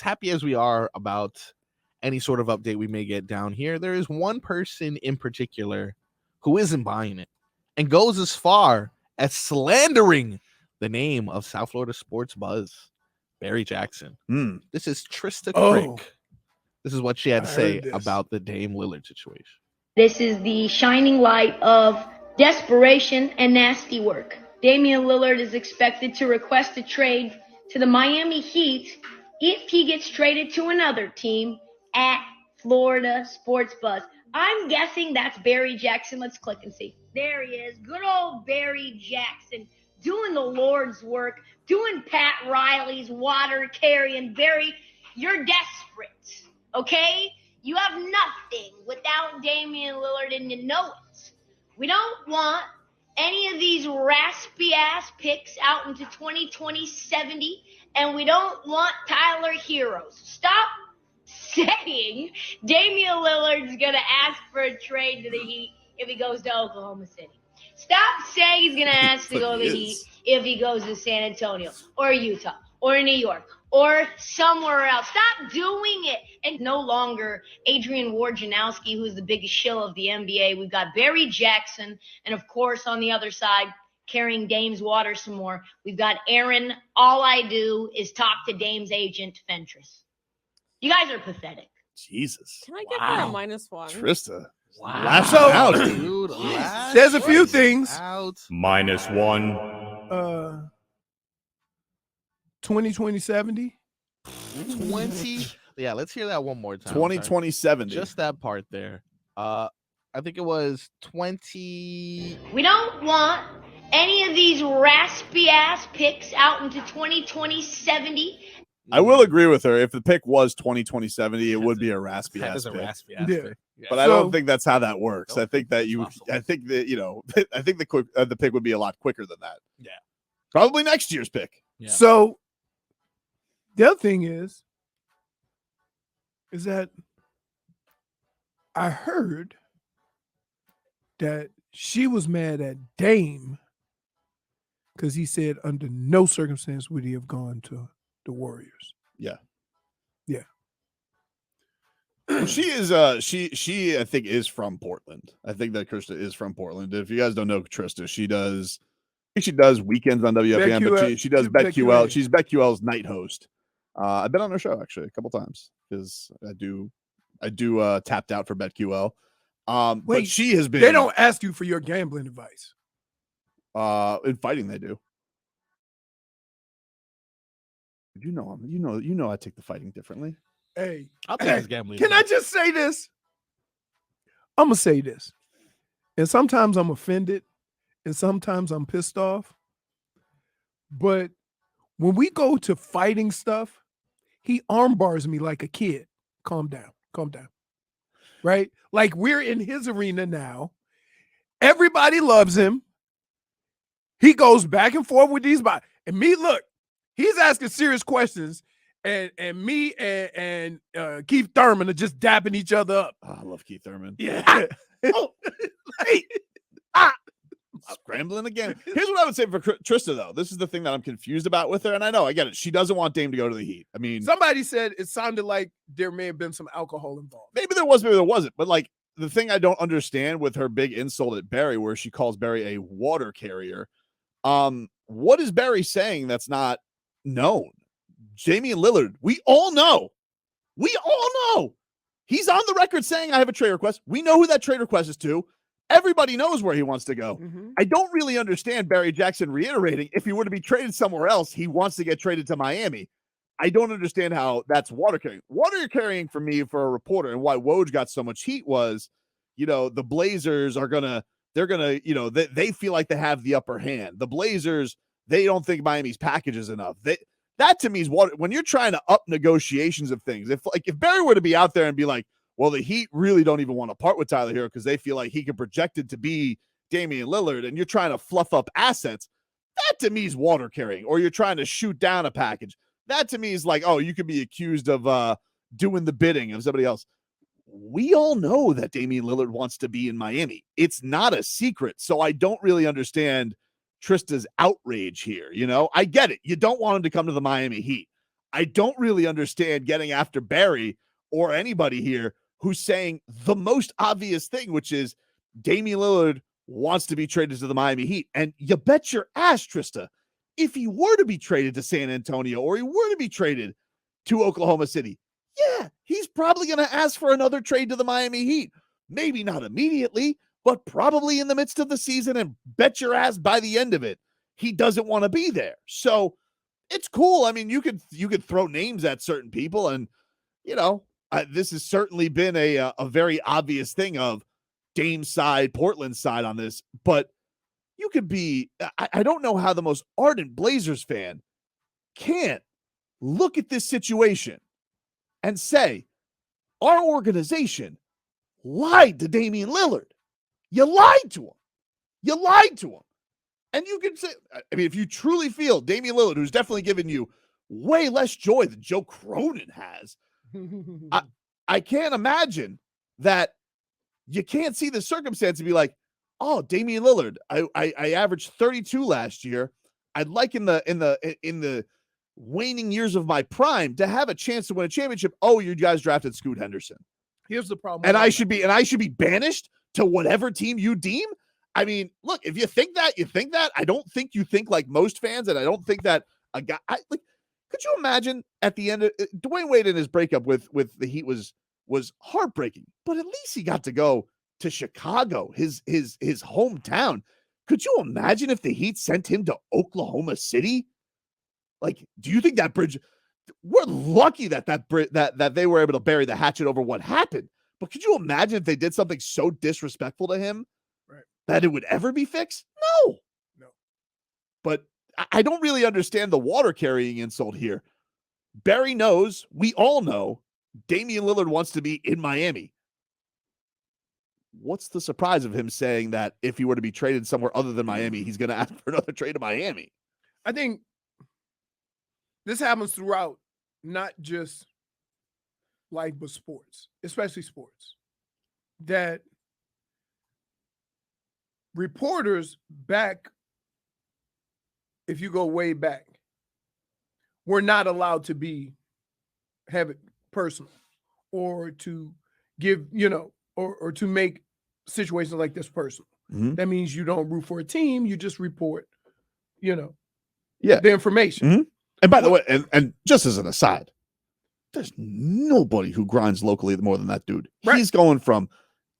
happy as we are about any sort of update we may get down here, there is one person in particular who isn't buying it and goes as far as slandering the name of South Florida sports buzz, Barry Jackson. This is Trista Crick. This is what she had to say about the Dame Lillard situation. This is the shining light of desperation and nasty work. Damian Lillard is expected to request a trade to the Miami Heat if he gets traded to another team at Florida Sports Buzz. I'm guessing that's Barry Jackson. Let's click and see. There he is. Good old Barry Jackson doing the Lord's work, doing Pat Riley's water carrying. Barry, you're desperate, okay? You have nothing without Damian Lillard, and you know it. We don't want any of these raspy-ass picks out into 2020-70, and we don't want Tyler Heroes. Stop saying Damian Lillard's going to ask for a trade to the Heat if he goes to Oklahoma City. Stop saying he's going to ask to go to the Heat if he goes to San Antonio or Utah or New York or somewhere else. Stop doing it. And no longer Adrian Wojnarowski, who's the biggest shill of the NBA. We've got Barry Jackson. And, of course, on the other side, carrying Dame's water some more, we've got Aaron. All I do is talk to Dame's agent, Fentress. You guys are pathetic. Jesus. Can I get that a -1? Trista. Wow. Lash So- out, Dude, There's a few things. out. -1. 2020-70. 20. Yeah, let's hear that one more time. 2020-70. Just that part there. I think it was 20. We don't want any of these raspy-ass picks out into 2020-70. I will agree with her. If the pick was 2020-70, it would be a raspy That ass is a pick. raspy ass Yeah. pick. Yeah. But I So- don't think that's how that works. Nope. I think that you. Possible. I think that I think the pick would be a lot quicker than that. Yeah. Probably next year's pick. Yeah. So the other thing is that I heard that she was mad at Dame because he said under no circumstance would he have gone to the Warriors. Well, she is. She I think is from Portland. I think that Trista is from Portland. If you guys don't know Trista, she does. I think she does weekends on WFAN, but BetQL. she does BetQL. BetQL. She's BetQL's night host. I've been on her show actually a couple times because I do tapped out for BetQL. But Wait, she has been. They don't ask you for your gambling advice. In fighting they do. You know I take the fighting differently. Hey, I'll take his gambling. can I just say this? I'm going to say this. And sometimes I'm offended and sometimes I'm pissed off. But when we go to fighting stuff, he armbars me like a kid. Calm down. Calm down. Right? Like we're in his arena now. Everybody loves him. He goes back and forth with these bodies. And me, look, he's asking serious questions. And me and Keith Thurman are just dapping each other up. Oh, I love Keith Thurman. Yeah. Oh, hey, scrambling again. Here's what I would say for Trista, though. This is the thing that I'm confused about with her, and I know I get it. She doesn't want Dame to go to the Heat. I mean, Somebody said it sounded like there may have been some alcohol involved. maybe there was, maybe there wasn't. But like the thing I don't understand with her big insult at Barry, where she calls Barry a water carrier. What is Barry saying that's not known? Damian Lillard, we all know. He's on the record saying I have a trade request. We know who that trade request is to. Everybody knows where he wants to go. Mm-hmm. I don't really understand Barry Jackson reiterating if he were to be traded somewhere else, he wants to get traded to Miami. I don't understand how that's water carrying. Water carrying for me, for a reporter, and why Woj got so much heat was, the Blazers are they feel like they have the upper hand. The Blazers, they don't think Miami's package is enough. That to me is what, when you're trying to up negotiations of things, if Barry were to be out there and be like, well, the Heat really don't even want to part with Tyler Hero because they feel like he can project it to be Damian Lillard, and you're trying to fluff up assets, that to me is water carrying. Or you're trying to shoot down a package. That to me is like, oh, you could be accused of doing the bidding of somebody else. We all know that Damian Lillard wants to be in Miami. It's not a secret. So I don't really understand Trista's outrage here. I get it. You don't want him to come to the Miami Heat. I don't really understand getting after Barry or anybody here who's saying the most obvious thing, which is Damian Lillard wants to be traded to the Miami Heat. And you bet your ass, Trista, if he were to be traded to San Antonio or he were to be traded to Oklahoma City, yeah, he's probably going to ask for another trade to the Miami Heat. Maybe not immediately, but probably in the midst of the season, and bet your ass by the end of it, he doesn't want to be there. So it's cool. I mean, you could throw names at certain people, and this has certainly been a very obvious thing of Dame's side, Portland's side on this. But you could be. I don't know how the most ardent Blazers fan can't look at this situation and say our organization lied to Damian Lillard. You lied to him. You lied to him. And you can say, I mean, if you truly feel Damian Lillard, who's definitely given you way less joy than Joe Cronin has, I can't imagine that you can't see the circumstance and be like, oh, Damian Lillard, I averaged 32 last year. I'd like in the waning years of my prime to have a chance to win a championship. Oh, you guys drafted Scoot Henderson. Here's the problem. And I should be banished to whatever team you deem. I mean, look, if you think that, you think that. I don't think you think like most fans, and I don't think that a guy could you imagine at the end of Dwayne Wade in his breakup with the Heat was heartbreaking, but at least he got to go to Chicago, his hometown. Could you imagine if the Heat sent him to Oklahoma City? Like, do you think that bridge? We're lucky that they were able to bury the hatchet over what happened. But could you imagine if they did something so disrespectful to him, right, that it would ever be fixed? No. But I don't really understand the water carrying insult here. Barry knows, we all know, Damian Lillard wants to be in Miami. What's the surprise of him saying that if he were to be traded somewhere other than Miami, he's going to ask for another trade to Miami? I think this happens throughout, not just life, but sports, especially sports, that reporters back, if you go way back, were not allowed to have it personal or to give, or to make situations like this personal. Mm-hmm. That means you don't root for a team, you just report, the information. Mm-hmm. And by the way, and just as an aside, there's nobody who grinds locally more than that dude. Right. He's going from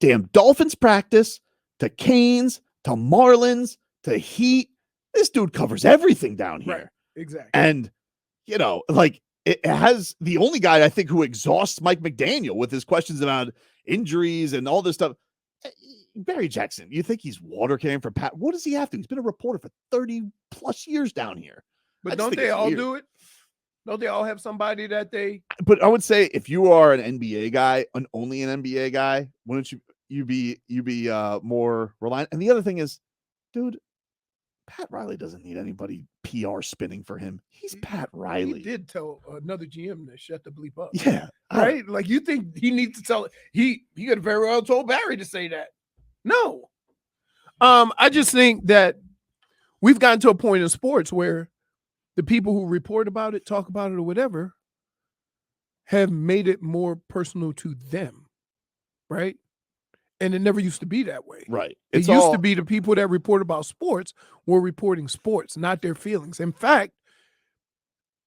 damn Dolphins practice to Canes to Marlins to Heat. This dude covers everything down here. Right. Exactly. And, it has the only guy I think who exhausts Mike McDaniel with his questions about injuries and all this stuff. Barry Jackson, you think he's water carrying for Pat? What does he have to? He's been a reporter for 30 plus years down here. But don't they all do it? Don't they all have somebody that they? But I would say if you are an NBA guy, only an NBA guy, wouldn't you be more reliant? And the other thing is, dude, Pat Riley doesn't need anybody PR spinning for him. He's Pat Riley. He did tell another GM to shut the bleep up. Yeah. Right? Like, you think he needs to tell it? He could have very well told Barry to say that. No. I just think that we've gotten to a point in sports where the people who report about it, talk about it, or whatever, have made it more personal to them, right? And it never used to be that way. Right. It used to be the people that report about sports were reporting sports, not their feelings. In fact,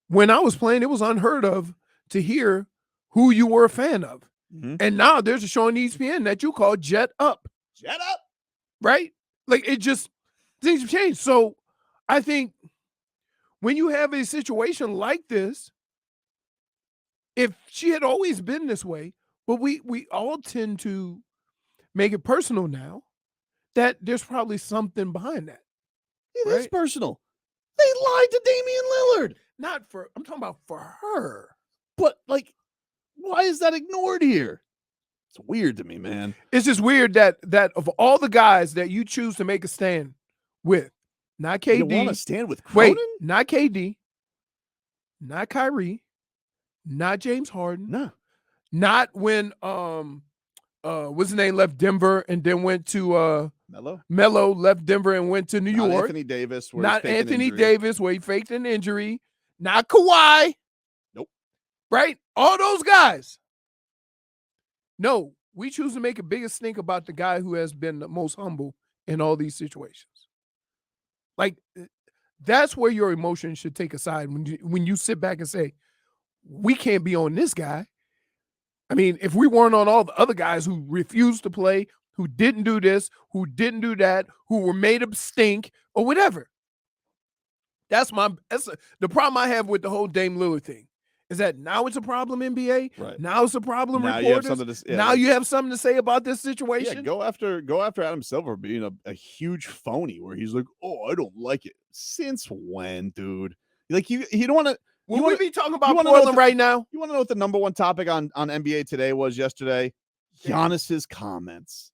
when I was playing, it was unheard of to hear who you were a fan of. Mm-hmm. And now there's a show on ESPN that you call Jet Up. Jet Up. Right? Like, things have changed. So I think when you have a situation like this, if she had always been this way, but we all tend to make it personal now, that there's probably something behind that. It is personal. They lied to Damian Lillard. I'm talking about for her. But, why is that ignored here? It's weird to me, man. It's just weird that of all the guys that you choose to make a stand with, not KD. You want to stand with Cronin? Wait, not KD, not Kyrie, not James Harden. No. Not when what's his name left Denver and then went to Melo left Denver and went to New York. Anthony Davis. Not Anthony Davis, where he faked an injury. Not Kawhi. right? All those guys. No, we choose to make a bigger stink about the guy who has been the most humble in all these situations. Like, that's where your emotions should take a side when you sit back and say, we can't be on this guy. I mean, if we weren't on all the other guys who refused to play, who didn't do this, who didn't do that, who were made of stink or whatever. That's the problem I have with the whole Dame Lillard thing. Is that now it's a problem, NBA? Right. Now it's a problem, Now reporters. you have something to, now you have something to say about this situation. Yeah, go after Adam Silver being a huge phony where he's like, oh, I don't like it. Since when, dude? Like you don't want to. Will we be talking about wanna Portland right now? You want to know what the number one topic on NBA Today was yesterday? Giannis's comments.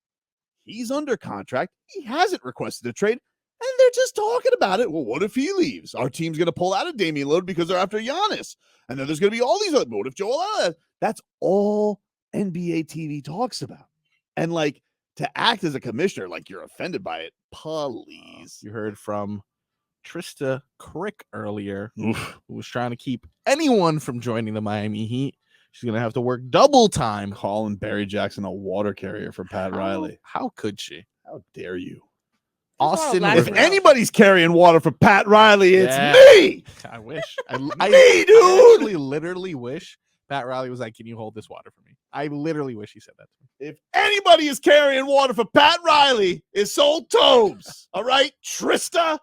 He's under contract. He hasn't requested a trade, and they're just talking about it. Well, what if he leaves? Our team's going to pull out of Damian Lillard because they're after Giannis. And then there's going to be all these other. What if Joel Embiid? That's all NBA TV talks about. And like to act as a commissioner, like you're offended by it, please. You heard from Trista Crick earlier, who was trying to keep anyone from joining the Miami Heat. She's going to have to work double time. Calling Barry Jackson a water carrier for Pat Riley. How could she? How dare you? Austin If Rivers. anybody's carrying water for Pat Riley, it's me. I wish. Dude. I actually literally wish Pat Riley was like, can you hold this water for me? I literally wish he said that to me. If anybody is carrying water for Pat Riley, it's old Tobes. All right, Trista?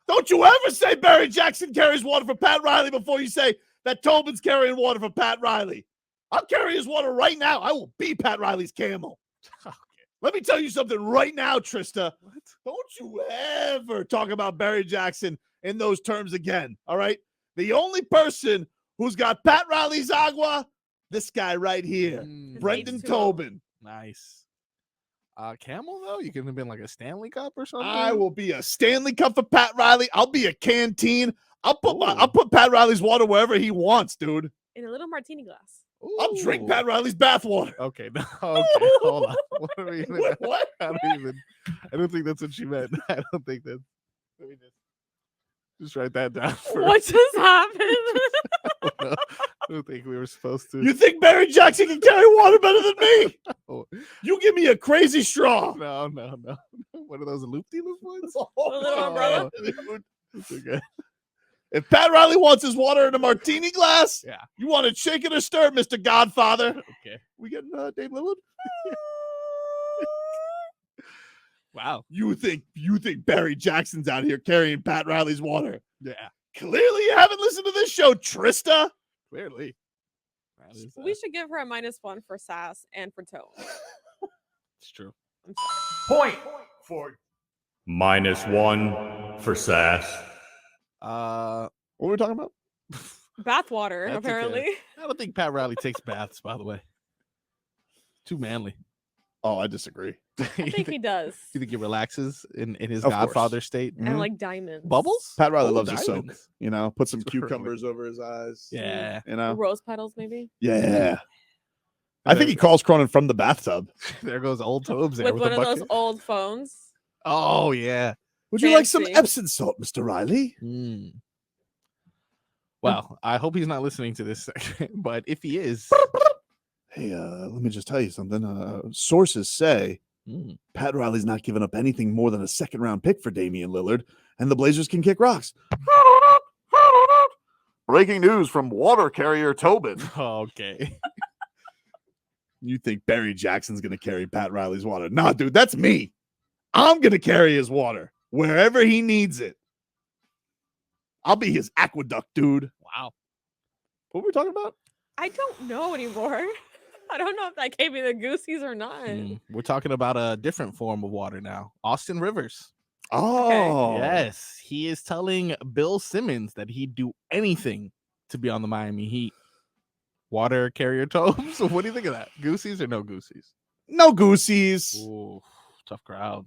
Don't you ever say Barry Jackson carries water for Pat Riley before you say that Tobin's carrying water for Pat Riley. I'll carry his water right now. I will be Pat Riley's camel. Okay. Let me tell you something right now, Trista. What? Don't you ever talk about Barry Jackson in those terms again, all right? The only person who's got Pat Riley's agua, this guy right here, Brendan Tobin. Nice. Camel, though? You could have been like a Stanley Cup or something? I will be a Stanley Cup for Pat Riley. I'll be a canteen. I'll put Pat Riley's water wherever he wants, dude. In a little martini glass. I'll drink Pat Riley's bathwater. Okay, no, okay, hold on. What are we gonna, What? I don't think that's what she meant. I don't think that. Let me just write that down. What just happened? I don't think we were supposed to. You think Barry Jackson can carry water better than me? Oh, You give me a crazy straw. no. What are those loop-de-loop ones? A little umbrella? Dude. That's okay. If Pat Riley wants his water in a martini glass, Yeah. you want it shaken or stirred, Mr. Godfather? Okay. We getting Dave Lillard? Wow. You think Barry Jackson's out here carrying Pat Riley's water? Yeah. Clearly you haven't listened to this show, Trista. Clearly. That is, We should give her a -1 for sass and for tone. it's true. I'm sorry. Point for -1 for sass. What were we talking about? Bathwater, That's okay. apparently. I don't think Pat Riley takes baths, by the way. Too manly. Oh, I disagree. I think he does. You think he relaxes in his Of course. Godfather state? Mhm. And like diamonds. Bubbles? Pat Riley Oh, loves a soak. diamonds. You know, put some Really? cucumbers over his eyes. Yeah. You know? Rose petals, maybe. Yeah. I think he calls Cronin from the bathtub. There goes old Tobes there With with one the of those bucket. old phones. Oh, yeah. Would you like some Fancy. Epsom salt, Mr. Riley? Well, I hope he's not listening to this section, but if he is, Hey, let me just tell you something. Sources say Pat Riley's not giving up anything more than a second-round pick for Damian Lillard, and the Blazers can kick rocks. Breaking news from water carrier Tobin. okay. You think Barry Jackson's going to carry Pat Riley's water? Nah, dude, that's me. I'm going to carry his water wherever he needs it. I'll be his aqueduct, dude. Wow. What were we talking about? I don't know anymore. I don't know if that gave me the goosies or not. We're talking about a different form of water now. Austin Rivers. Oh, Yes. He is telling Bill Simmons that he'd do anything to be on the Miami Heat. Water carrier Tobes. What do you think of that? Goosies or no goosies? No goosies. Ooh, tough crowd.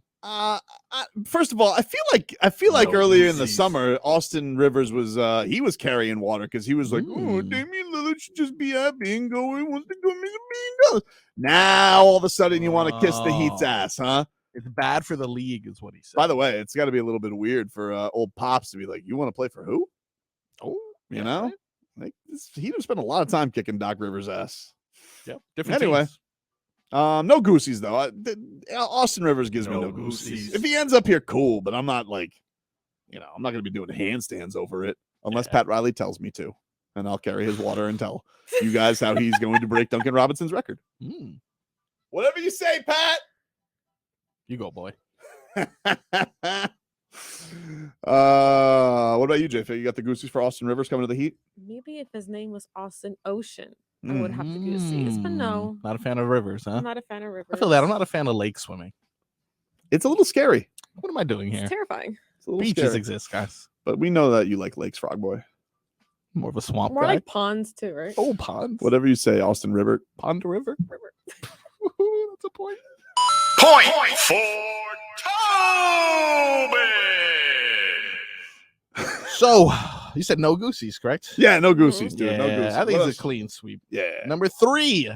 First of all, I feel like No earlier in the goosies. summer, Austin Rivers was he was carrying water because he was like, oh, Mm. Damian Lillard should just be happy and go. He wants to go make $1 million. Now all of a sudden you want to kiss the Heat's Oh. ass, huh? It's bad for the league, is what he said. By the way, it's got to be a little bit weird for old Pops to be like, you want to play for who? oh, You know? Like, he spent a lot of time kicking Doc Rivers' ass. Yep. Different Anyway. teams. No goosies though. Austin Rivers gives me no goosies. If he ends up here, cool. But I'm not like, I'm not going to be doing handstands over it unless Pat Riley tells me to, and I'll carry his water and tell you guys how he's going to break Duncan Robinson's record. Whatever you say, Pat. You go, boy. What about you, JF? You got the goosies for Austin Rivers coming to the Heat? Maybe if his name was Austin Ocean, I would have the goosies, but no. Not a fan of rivers, huh? I'm not a fan of rivers. I feel that. I'm not a fan of lake swimming. It's a little scary. What am I doing here? It's terrifying. It's a little Beaches scary. exist, guys. But we know that you like lakes, Frog Boy. More of a swamp More guy. like ponds too, right? Oh, ponds. Whatever you say, Austin River. Pond to river. River. That's a point. Point for Tobin. So, you said no goosies, correct? Yeah, no goosies, dude. No Yeah, goosies. I think What it's else? a clean sweep. Yeah. Number 3.